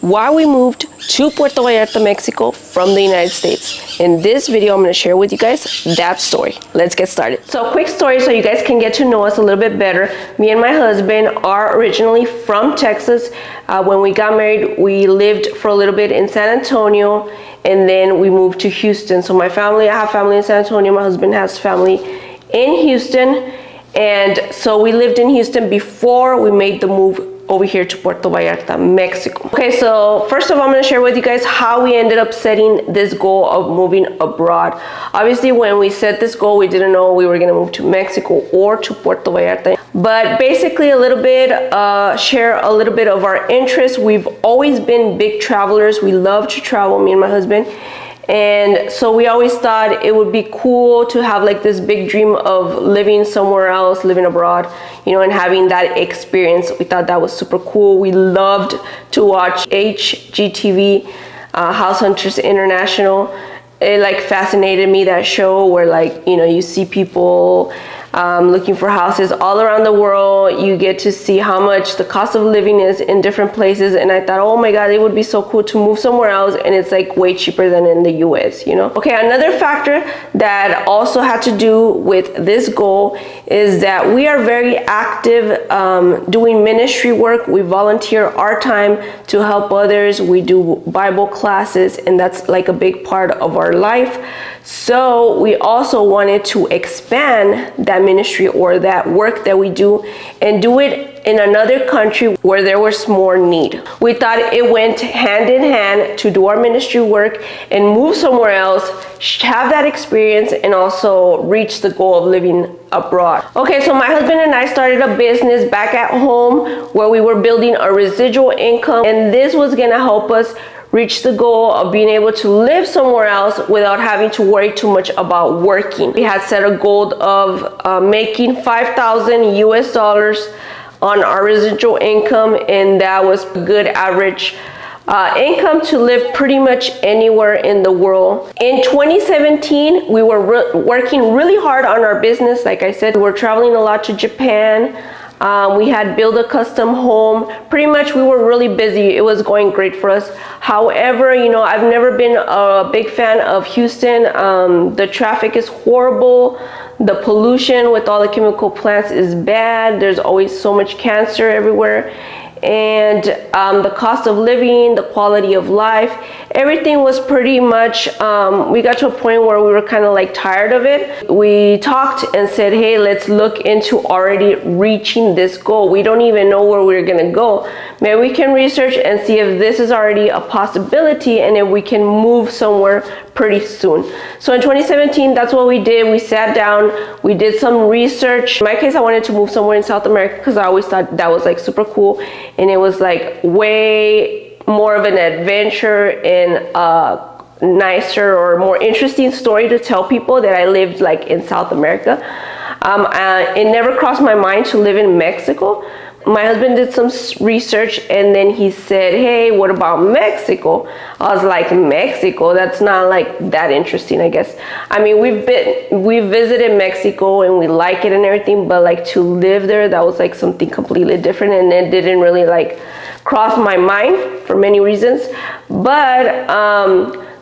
why we moved to Puerto Vallarta, Mexico from the United States. In this video, I'm going to share with you guys that story. Let's get started. So quick story so you guys can get to know us a little bit better. Me and my husband are originally from Texas. When we got married, we lived for a little bit in San Antonio, and then we moved to Houston. So I have family in San Antonio. My husband has family in Houston. And so we lived in Houston before we made the move over here to Puerto Vallarta, Mexico. Okay, so first of all, I'm going to share with you guys how we ended up setting this goal of moving abroad. Obviously, when we set this goal, we didn't know we were going to move to Mexico or to Puerto Vallarta. But basically, share a little bit of our interests. We've always been big travelers. We love to travel, me and my husband. And so we always thought it would be cool to have like this big dream of living somewhere else, living abroad, and having that experience. We thought that was super cool. We loved to watch HGTV, House Hunters International. It like fascinated me, that show where you see people looking for houses all around the world. You get to see how much the cost of living is in different places, and I thought, oh my god, it would be so cool to move somewhere else, and it's like way cheaper than in the US. Okay, another factor that also had to do with this goal is that we are very active doing ministry work. We volunteer our time to help others. We do Bible classes, and that's like a big part of our life. So we also wanted to expand that ministry or that work that we do and do it in another country where there was more need. We thought it went hand in hand to do our ministry work and move somewhere else, have that experience, and also reach the goal of living abroad. Okay, so my husband and I started a business back at home where we were building a residual income, and this was gonna help us reach the goal of being able to live somewhere else without having to worry too much about working. We had set a goal of making $5,000 US on our residual income, and that was a good average income to live pretty much anywhere in the world. In 2017, we were working really hard on our business. Like I said, we were traveling a lot to Japan. We had built a custom home. Pretty much we were really busy. It was going great for us. However, I've never been a big fan of Houston. The traffic is horrible. The pollution with all the chemical plants is bad. There's always so much cancer everywhere. And the cost of living, the quality of life, everything was pretty much, we got to a point where we were kind of like tired of it. We talked and said, hey, let's look into already reaching this goal. We don't even know where we're gonna go. Maybe we can research and see if this is already a possibility and if we can move somewhere pretty soon. So in 2017, that's what we did. We sat down, we did some research. In my case, I wanted to move somewhere in South America because I always thought that was like super cool, and it was like way more of an adventure and nicer or more interesting story to tell people that I lived like in South America. It never crossed my mind to live in Mexico. My husband did some research, and then he said, hey, what about Mexico? I was like, Mexico? That's not like that interesting, I guess. I mean, we've visited Mexico and we like it and everything, but like to live there, that was like something completely different, and it didn't really like cross my mind for many reasons. But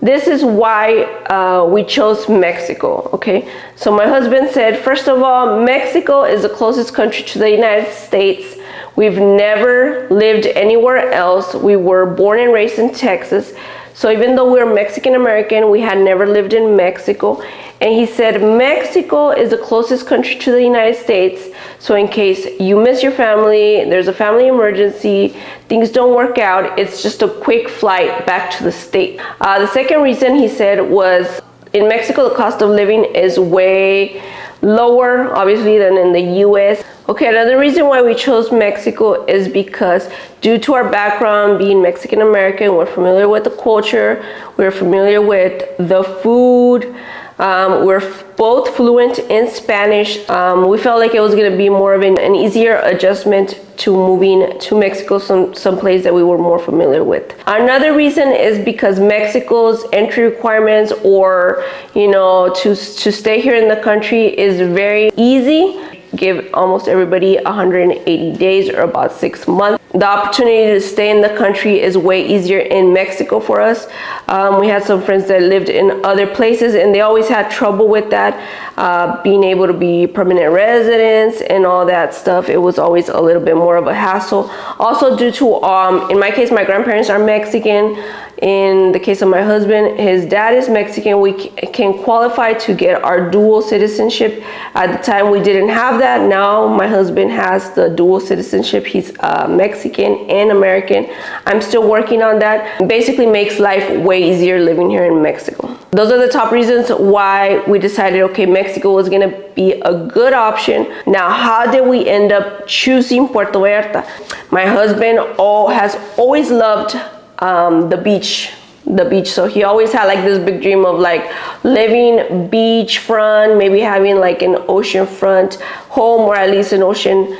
this is why we chose Mexico, okay? So my husband said, first of all, Mexico is the closest country to the United States. We've never lived anywhere else. We were born and raised in Texas. So even though we're Mexican American, we had never lived in Mexico. And he said, Mexico is the closest country to the United States. So in case you miss your family, there's a family emergency, things don't work out, it's just a quick flight back to the state. The second reason he said was, in Mexico, the cost of living is way lower, obviously, than in the US. Okay, another reason why we chose Mexico is because due to our background being Mexican American, we're familiar with the culture, we're familiar with the food, we're both fluent in Spanish. We felt like it was going to be more of an easier adjustment to moving to Mexico, some place that we were more familiar with. Another reason is because Mexico's entry requirements, or to stay here in the country, is very easy. give almost everybody 180 days or about 6 months. The opportunity to stay in the country is way easier in Mexico for us. We had some friends that lived in other places and they always had trouble with that, being able to be permanent residents and all that stuff. It was always a little bit more of a hassle. Also due to, in my case, my grandparents are Mexican. In the case of my husband, his dad is Mexican. We can qualify to get our dual citizenship. At the time, we didn't have that. Now my husband has the dual citizenship. He's Mexican and American. I'm still working on that. Basically makes life way easier living here in Mexico. Those are the top reasons why we decided, okay, Mexico was gonna be a good option. Now, how did we end up choosing Puerto Vallarta? My husband has always loved the beach. So he always had like this big dream of like living beachfront, maybe having like an oceanfront home or at least an ocean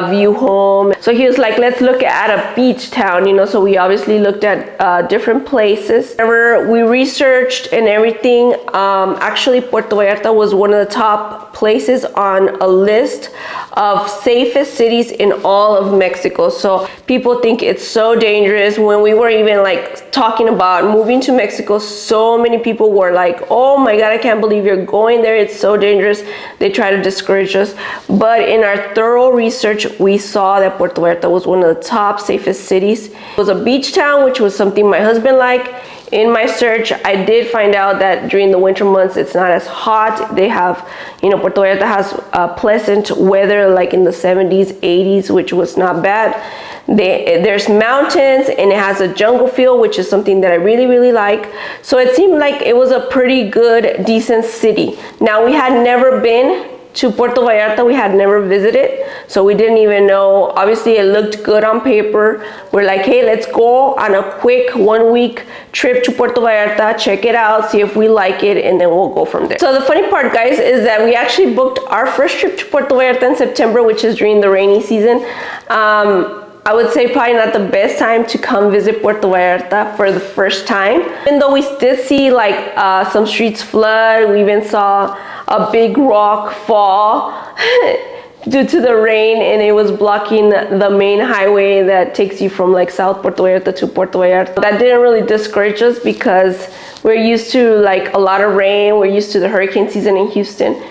view home. So he was like, let's look at a beach town, you know. So we obviously looked at different places. Whenever we researched and everything, actually Puerto Vallarta was one of the top places on a list of safest cities in all of Mexico. So people think it's so dangerous. When we were even like talking about moving to Mexico, so many people were like, oh my God, I can't believe you're going there. It's so dangerous. They try to discourage us. But in our thorough research, we saw that Puerto Vallarta was one of the top safest cities. It was a beach town, which was something my husband liked. In my search, I did find out that during the winter months, it's not as hot. They have, you know, Puerto Vallarta has pleasant weather like in the 70s, 80s, which was not bad. There's mountains and it has a jungle feel, which is something that I really, really like. So it seemed like it was a pretty good, decent city. Now, we had never been to Puerto Vallarta. We had never visited, so we didn't even know. Obviously it looked good on paper. We're like, hey, let's go on a quick 1-week trip to Puerto Vallarta, check it out, see if we like it, and then we'll go from there. So the funny part, guys, is that we actually booked our first trip to Puerto Vallarta in September, which is during the rainy season. I would say probably not the best time to come visit Puerto Vallarta for the first time. Even though we did see like some streets flood, we even saw a big rock fall due to the rain, and it was blocking the main highway that takes you from like South Puerto Vallarta to Puerto Vallarta. That didn't really discourage us because we're used to like a lot of rain. We're used to the hurricane season in Houston.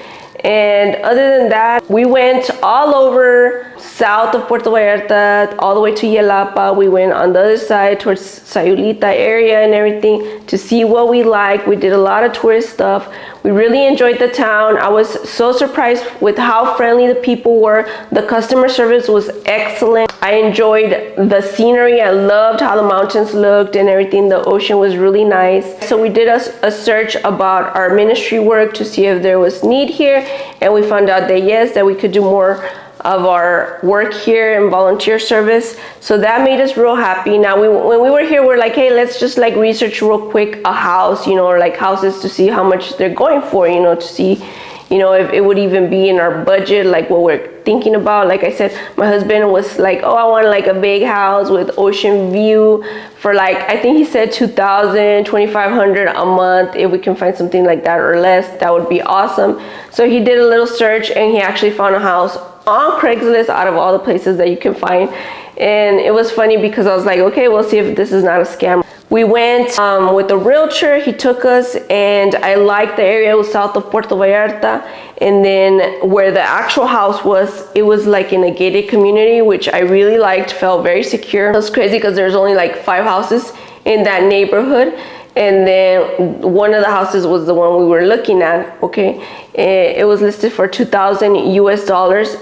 And other than that, we went all over south of Puerto Vallarta, all the way to Yelapa. We went on the other side towards Sayulita area and everything to see what we like. We did a lot of tourist stuff. We really enjoyed the town. I was so surprised with how friendly the people were. The customer service was excellent. I enjoyed the scenery. I loved how the mountains looked and everything. The ocean was really nice. So we did a search about our ministry work to see if there was need here, and we found out that yes, that we could do more of our work here and volunteer service. So that made us real happy. Now, when we were here, we're like, hey, let's just like research real quick a house, you know, or like houses to see how much they're going for, you know, to see, you know, if it would even be in our budget, like what we're thinking about. Like I said, my husband was like, oh, I want like a big house with ocean view for like, I think he said $2,000, $2,500 a month. If we can find something like that or less, that would be awesome. So he did a little search and he actually found a house on Craigslist out of all the places that you can find. And it was funny because I was like, okay, we'll see if this is not a scam. We went with a realtor. He took us, and I liked the area. It was south of Puerto Vallarta. And then where the actual house was, it was like in a gated community, which I really liked, felt very secure. It was crazy because there's only like 5 houses in that neighborhood. And then one of the houses was the one we were looking at, okay? It was listed for $2,000 US,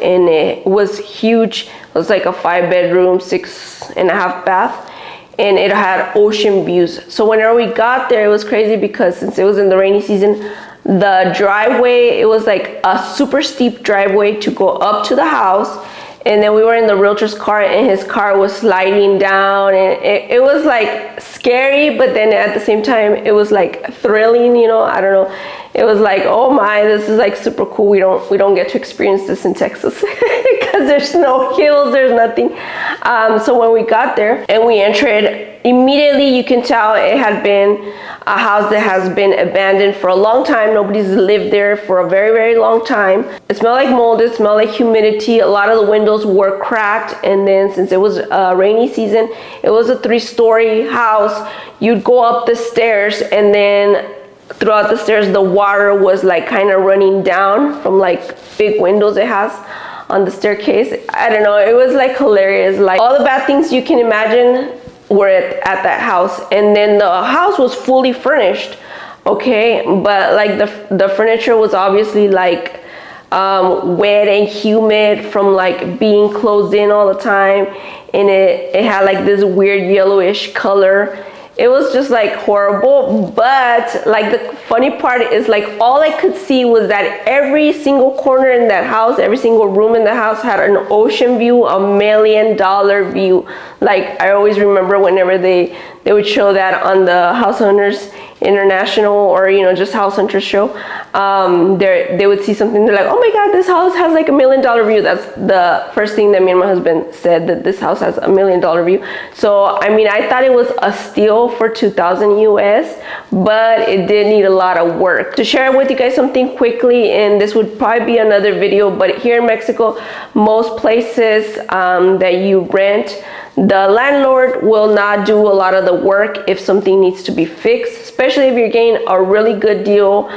and it was huge. It was like a 5-bedroom, 6.5 bath. And it had ocean views. So whenever we got there, it was crazy because since it was in the rainy season, the driveway, it was like a super steep driveway to go up to the house. And then we were in the realtor's car, and his car was sliding down, and it was like scary, but then at the same time, it was like thrilling, you know, I don't know. It was like, oh my, this is like super cool. We don't get to experience this in Texas because there's no hills, there's nothing. So when we got there and we entered, immediately you can tell it had been a house that has been abandoned for a long time. Nobody's lived there for a very, very long time. It smelled like mold, it smelled like humidity. A lot of the windows were cracked, and then since it was a rainy season, it was a 3-story house. You'd go up the stairs, and then throughout the stairs the water was like kind of running down from like big windows it has on the staircase. I don't know, it was like hilarious. Like all the bad things you can imagine were at that house. And then the house was fully furnished, okay, but like the furniture was obviously like wet and humid from like being closed in all the time, and it had like this weird yellowish color. It was just like horrible. But like the funny part is like all I could see was that every single corner in that house, every single room in the house had an ocean view, $1 million view. Like I always remember whenever they would show that on the House Hunters International, or you know, just House Hunters show, they would see something, they're like, oh my god, this house has like $1 million view. That's the first thing that me and my husband said, that this house has $1 million view. So I mean, I thought it was a steal for 2000 US, but it did need a lot of work. To share with you guys something quickly, and this would probably be another video, but here in Mexico, most places that you rent, the landlord will not do a lot of the work if something needs to be fixed, especially if you're getting a really good deal.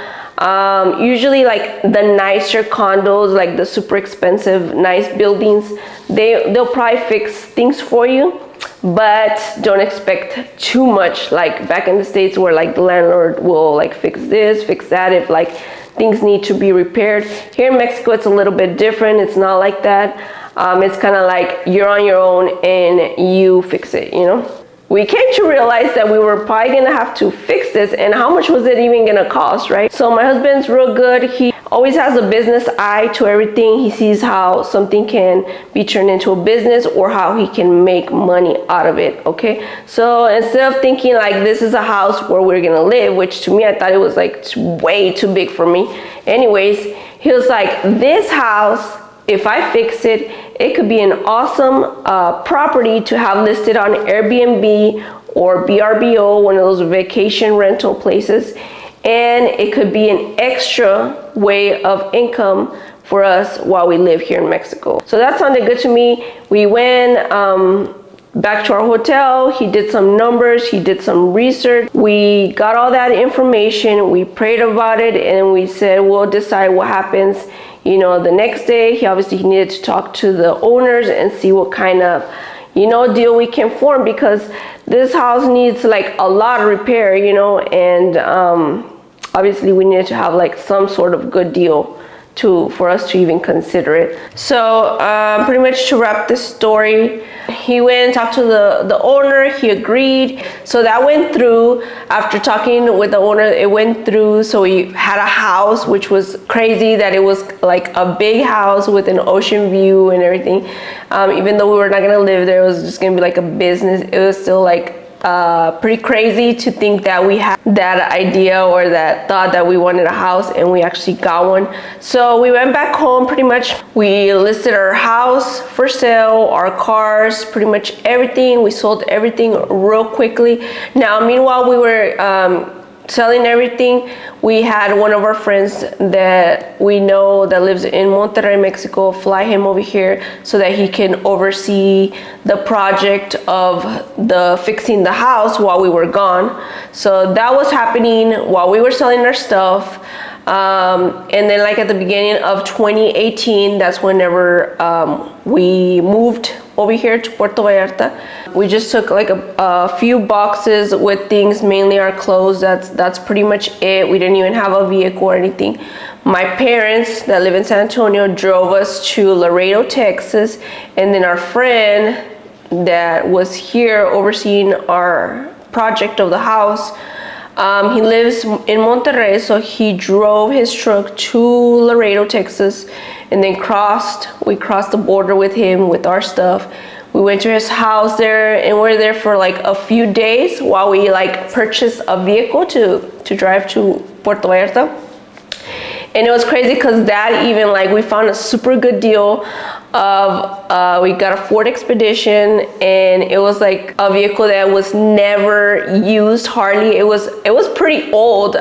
Usually like the nicer condos, like the super expensive nice buildings, they'll probably fix things for you, but don't expect too much like back in the States, where like the landlord will like fix this, fix that if like things need to be repaired. Here in Mexico it's a little bit different. It's not like that. It's kind of like you're on your own and you fix it, you know. We came to realize that we were probably gonna have to fix this, and how much was it even gonna cost, right? So my husband's real good. He always has a business eye to everything. He sees how something can be turned into a business or how he can make money out of it, okay? So instead of thinking like this is a house where we're gonna live, which to me I thought it was like way too big for me. Anyways, he was like, this house, if I fix it, it could be an awesome property to have listed on Airbnb or VRBO, one of those vacation rental places, and it could be an extra way of income for us while we live here in Mexico. So that sounded good to me. We went back to our hotel. He did some numbers, he did some research. We got all that information, we prayed about it, and we said we'll decide what happens. You know, the next day, he obviously needed to talk to the owners and see what kind of, you know, deal we can form, because this house needs like a lot of repair, you know, and obviously we needed to have like some sort of good deal for us to even consider it. So pretty much to wrap this story, he went and talked to the owner. He agreed, so that went through. After talking with the owner, it went through. So we had a house, which was crazy that it was like a big house with an ocean view and everything. Even though we were not gonna live there, it was just gonna be like a business. It was still like pretty crazy to think that we had that idea or that thought that we wanted a house, and we actually got one. So we went back home. Pretty much we listed our house for sale, our cars, pretty much everything. We sold everything real quickly. Now meanwhile we were selling everything, we had one of our friends that we know that lives in Monterrey, Mexico, fly him over here so that he can oversee the project of the fixing the house while we were gone. So that was happening while we were selling our stuff. And then like at the beginning of 2018, that's whenever we moved over here to Puerto Vallarta. We just took like a few boxes with things, mainly our clothes. That's pretty much it. We didn't even have a vehicle or anything. My parents that live in San Antonio drove us to Laredo, Texas, and then our friend that was here overseeing our project of the house, he lives in Monterrey, so he drove his truck to Laredo, Texas, and then we crossed the border with him with our stuff. We went to his house there, and we're there for like a few days while we like purchased a vehicle to drive to Puerto Vallarta. And it was crazy because Dad even, like, we found a super good deal of we got a Ford Expedition, and it was like a vehicle that was never used hardly. It was pretty old.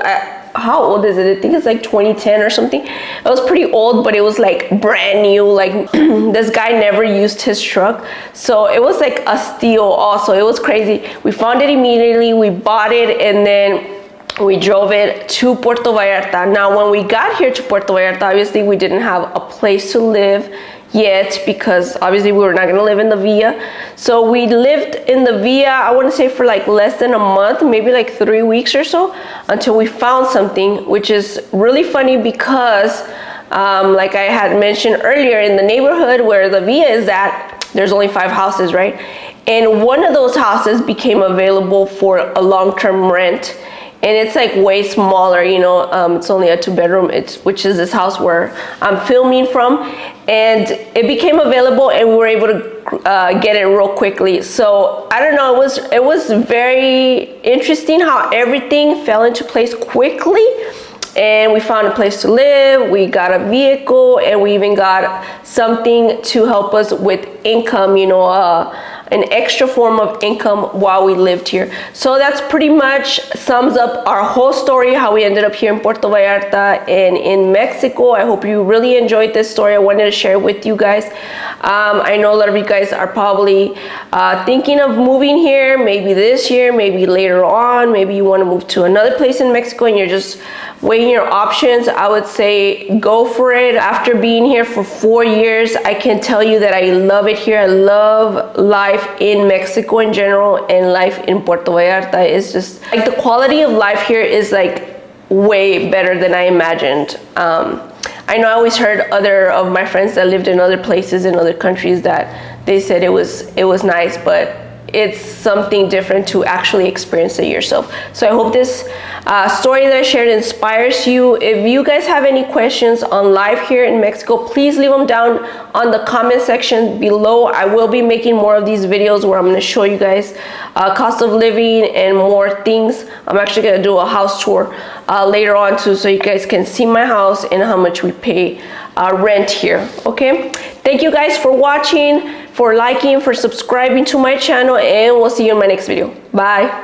How old is it? I think it's like 2010 or something. It was pretty old, but it was like brand new. Like this guy never used his truck, so it was like a steal also. It was crazy. We found it immediately, we bought it, and then we drove it to Puerto Vallarta. Now when we got here to Puerto Vallarta, obviously we didn't have a place to live yet, because obviously we were not going to live in the villa. So we lived in the villa, I want to say, for like less than a month, maybe like 3 weeks or so, until we found something, which is really funny because like I had mentioned earlier, in the neighborhood where the villa is at, there's only 5 houses, right? And one of those houses became available for a long-term rent. And it's like way smaller, you know, it's only a 2-bedroom, which is this house where I'm filming from. And it became available, and we were able to get it real quickly. So I don't know, it was very interesting how everything fell into place quickly. And we found a place to live, we got a vehicle, and we even got something to help us with income, you know, an extra form of income while we lived here. So that's pretty much sums up our whole story, how we ended up here in Puerto Vallarta and in Mexico. I hope you really enjoyed this story. I wanted to share it with you guys. I know a lot of you guys are probably thinking of moving here, maybe this year, maybe later on, maybe you want to move to another place in Mexico and you're just weighing your options. I would say go for it. After being here for 4 years, I can tell you that I love it here. I love life in Mexico in general, and life in Puerto Vallarta is just like, the quality of life here is like way better than I imagined. I know I always heard other of my friends that lived in other places in other countries that they said it was nice, but it's something different to actually experience it yourself. So I hope this story that I shared inspires you. If you guys have any questions on life here in Mexico, please leave them down on the comment section below. I will be making more of these videos where I'm going to show you guys cost of living and more things. I'm actually going to do a house tour later on too, so you guys can see my house and how much we pay rent here. Okay, thank you guys for watching, for liking, for subscribing to my channel, and we'll see you in my next video. Bye.